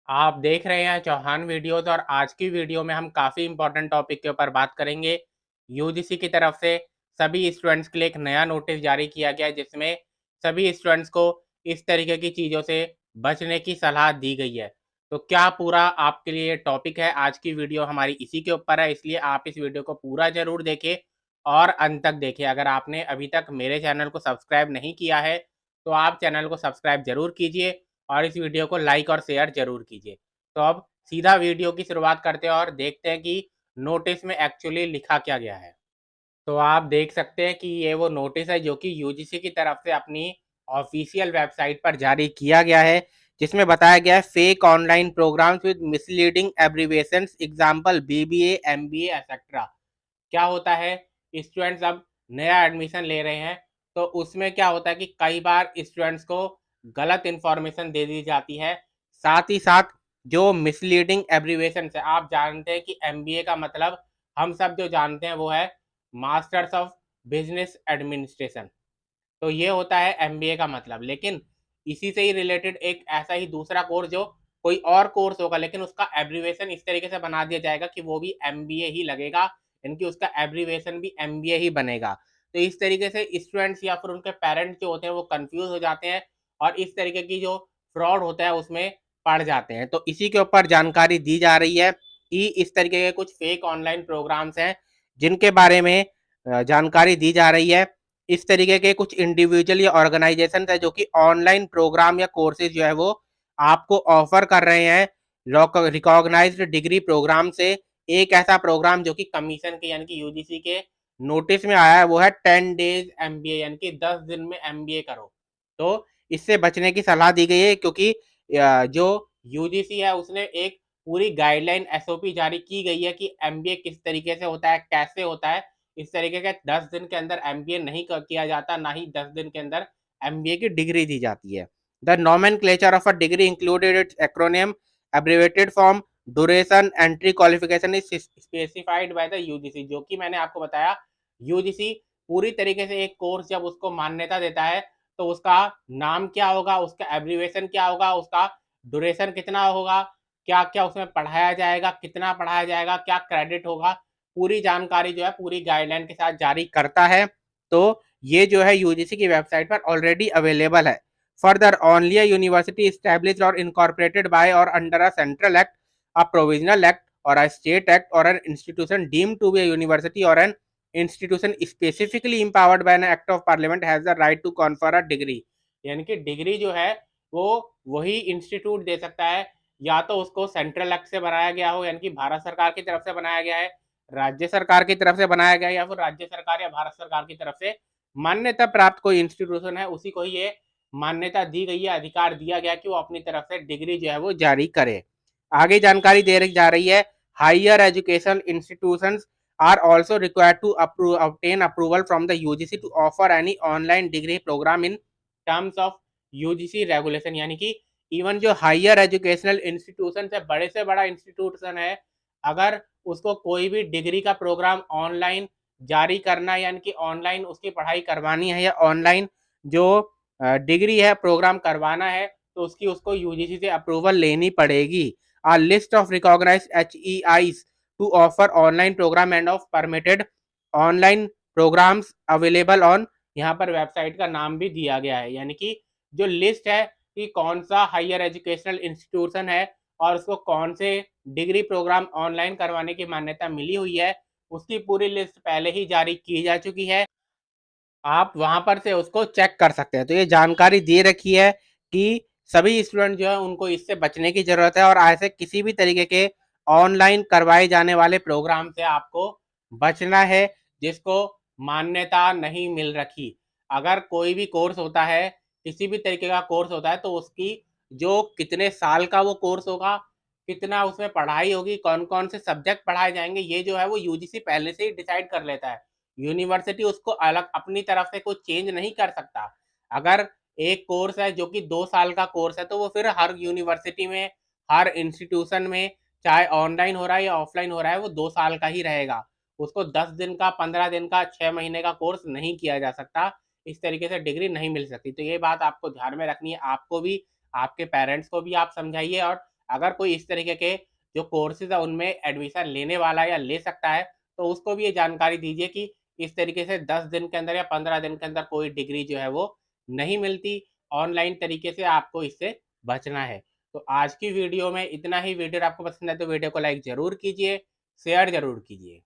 आप देख रहे हैं चौहान वीडियोस और आज की वीडियो में हम काफ़ी इंपॉर्टेंट टॉपिक के ऊपर बात करेंगे। यूजीसी की तरफ से सभी स्टूडेंट्स के लिए एक नया नोटिस जारी किया गया है जिसमें सभी स्टूडेंट्स को इस तरीके की चीज़ों से बचने की सलाह दी गई है। तो क्या पूरा आपके लिए टॉपिक है, आज की वीडियो हमारी इसी के ऊपर है, इसलिए आप इस वीडियो को पूरा ज़रूर देखें और अंत तक देखें। अगर आपने अभी तक मेरे चैनल को सब्सक्राइब नहीं किया है तो आप चैनल को सब्सक्राइब ज़रूर कीजिए और इस वीडियो को लाइक और शेयर ज़रूर कीजिए। तो अब सीधा वीडियो की शुरुआत करते हैं और देखते हैं कि नोटिस में एक्चुअली लिखा क्या गया है। तो आप देख सकते हैं कि ये वो नोटिस है जो कि यूजीसी की तरफ से अपनी ऑफिशियल वेबसाइट पर जारी किया गया है, जिसमें बताया गया है fake online programmes with misleading abbreviations example BBA, MBA etcetera. क्या होता है, स्टूडेंट्स अब नया एडमिशन ले रहे हैं तो उसमें क्या होता है कि कई बार स्टूडेंट्स को गलत इन्फॉर्मेशन दे दी जाती है। साथ ही साथ जो मिसलीडिंग एब्रीविएशन है, आप जानते हैं कि एमबीए का मतलब हम सब जो जानते हैं वो है मास्टर्स ऑफ बिजनेस एडमिनिस्ट्रेशन। तो ये होता है एमबीए का मतलब, लेकिन इसी से ही रिलेटेड एक ऐसा ही दूसरा कोर्स जो कोई और कोर्स होगा लेकिन उसका एब्रीविएशन इस तरीके से बना दिया जाएगा कि वो भी एमबीए ही लगेगा, इनकी उसका एब्रीविएशन भी एमबीए ही बनेगा। तो इस तरीके से स्टूडेंट्स या फिर उनके पेरेंट्स जो होते हैं वो कंफ्यूज हो जाते हैं और इस तरीके की जो फ्रॉड होता है उसमें पड़ जाते हैं। तो इसी के ऊपर जानकारी दी जा रही है कि इस तरीके के कुछ फेक ऑनलाइन प्रोग्राम्स हैं जिनके बारे में जानकारी दी जा रही है। इस तरीके के कुछ इंडिविजुअल या ऑर्गेनाइजेशन है जो कि ऑनलाइन प्रोग्राम या कोर्सेज जो है वो आपको ऑफर कर रहे हैं रिकॉग्नाइज्ड डिग्री प्रोग्राम से। एक ऐसा प्रोग्राम जो कि कमीशन के यानी कि यूजीसी के नोटिस में आया है वो है 10 डेज एमबीए, यानी कि 10 दिन में एमबीए करो। तो इससे बचने की सलाह दी गई है क्योंकि जो यूजीसी है उसने एक पूरी गाइडलाइन एसओपी जारी की गई है कि एमबीए किस तरीके से होता है, कैसे होता है। इस तरीके के 10 दिन के अंदर एमबीए नहीं किया जाता, ना ही 10 दिन के अंदर एमबीए की डिग्री दी जाती है। The nomenclature of a degree included it's acromion, abbreviated form, duration, entry qualification is specified by the UGC. जो कि मैंने आपको बताया, यूजीसी पूरी तरीके से एक कोर्स जब उसको मान्यता देता है तो उसका नाम क्या होगा, उसका एब्रीवेशन क्या होगा, उसका ड्यूरेशन कितना होगा, क्या क्या उसमें पढ़ाया जाएगा, कितना पढ़ाया जाएगा, क्या क्रेडिट होगा, पूरी जानकारी जो है पूरी गाइडलाइन के साथ जारी करता है। तो ये जो है यूजीसी की वेबसाइट पर ऑलरेडी अवेलेबल है। Further, only a university established or incorporated by or under a central act, a provisional act or a state act or an institution deemed to be a university or an institution specifically empowered by an act of parliament has the right to confer a degree. यानी कि degree जो है वो वही institute दे सकता है, या तो उसको सेंट्रल एक्ट से बनाया गया हो यानी कि भारत सरकार की तरफ से बनाया गया है, राज्य सरकार की तरफ से बनाया गया है, या फिर राज्य सरकार या भारत सरकार की तरफ से मान्यता प्राप्त कोई इंस्टीट्यूशन है उसी को ही ये मान्यता दी गई है, अधिकार दिया गया कि वो अपनी तरफ से डिग्री जो है वो जारी करे। आगे जानकारी दे रही जा रही है, higher education institutions are also required to obtain approval from the UGC to offer any online degree program in terms of UGC regulation. यानी कि इवन जो हायर एजुकेशनल इंस्टीट्यूशन है, बड़े से बड़ा इंस्टीट्यूशन है, अगर उसको कोई भी डिग्री का प्रोग्राम ऑनलाइन जारी करना है यानी कि ऑनलाइन उसकी पढ़ाई करवानी है या ऑनलाइन जो डिग्री है प्रोग्राम करवाना है, तो उसकी उसको यूजीसी से अप्रूवल लेनी पड़ेगी। A list of recognized HEIs to offer online program and of permitted online programs available on, यहाँ पर वेबसाइट का नाम भी दिया गया है। यानी कि जो लिस्ट है कि कौन सा हायर एजुकेशनल इंस्टीट्यूशन है और उसको कौन से डिग्री प्रोग्राम ऑनलाइन करवाने की मान्यता मिली हुई है, उसकी पूरी लिस्ट पहले ही जारी की जा चुकी है। आप वहां पर से उसको चेक कर सकते हैं। तो ये जानकारी दे रखी है कि सभी स्टूडेंट जो है उनको इससे बचने की जरूरत है और ऐसे किसी भी तरीके के ऑनलाइन करवाए जाने वाले प्रोग्राम से आपको बचना है जिसको मान्यता नहीं मिल रखी। अगर कोई भी कोर्स होता है, किसी भी तरीके का कोर्स होता है, तो उसकी जो कितने साल का वो कोर्स होगा, कितना उसमें पढ़ाई होगी, कौन कौन से सब्जेक्ट पढ़ाए जाएंगे, ये जो है वो यूजीसी पहले से ही डिसाइड कर लेता है। यूनिवर्सिटी उसको अलग अपनी तरफ से कुछ चेंज नहीं कर सकता। अगर एक कोर्स है जो कि 2 साल का कोर्स है तो वो फिर हर यूनिवर्सिटी में, हर इंस्टीट्यूशन में, चाहे ऑनलाइन हो रहा है या ऑफलाइन हो रहा है, वो 2 साल का ही रहेगा। उसको 10 दिन का, 15 दिन का, 6 महीने का कोर्स नहीं किया जा सकता। इस तरीके से डिग्री नहीं मिल सकती। तो ये बात आपको ध्यान में रखनी है। आपको भी, आपके पेरेंट्स को भी आप समझाइए और अगर कोई इस तरीके के जो कोर्सेज है उनमें एडमिशन लेने वाला है या ले सकता है, तो उसको भी ये जानकारी दीजिए कि इस तरीके से 10 दिन के अंदर या 15 दिन के अंदर कोई डिग्री जो है वो नहीं मिलती। ऑनलाइन तरीके से आपको इससे बचना है। तो आज की वीडियो में इतना ही। वीडियो आपको पसंद है तो वीडियो को लाइक ज़रूर कीजिए, शेयर ज़रूर कीजिए।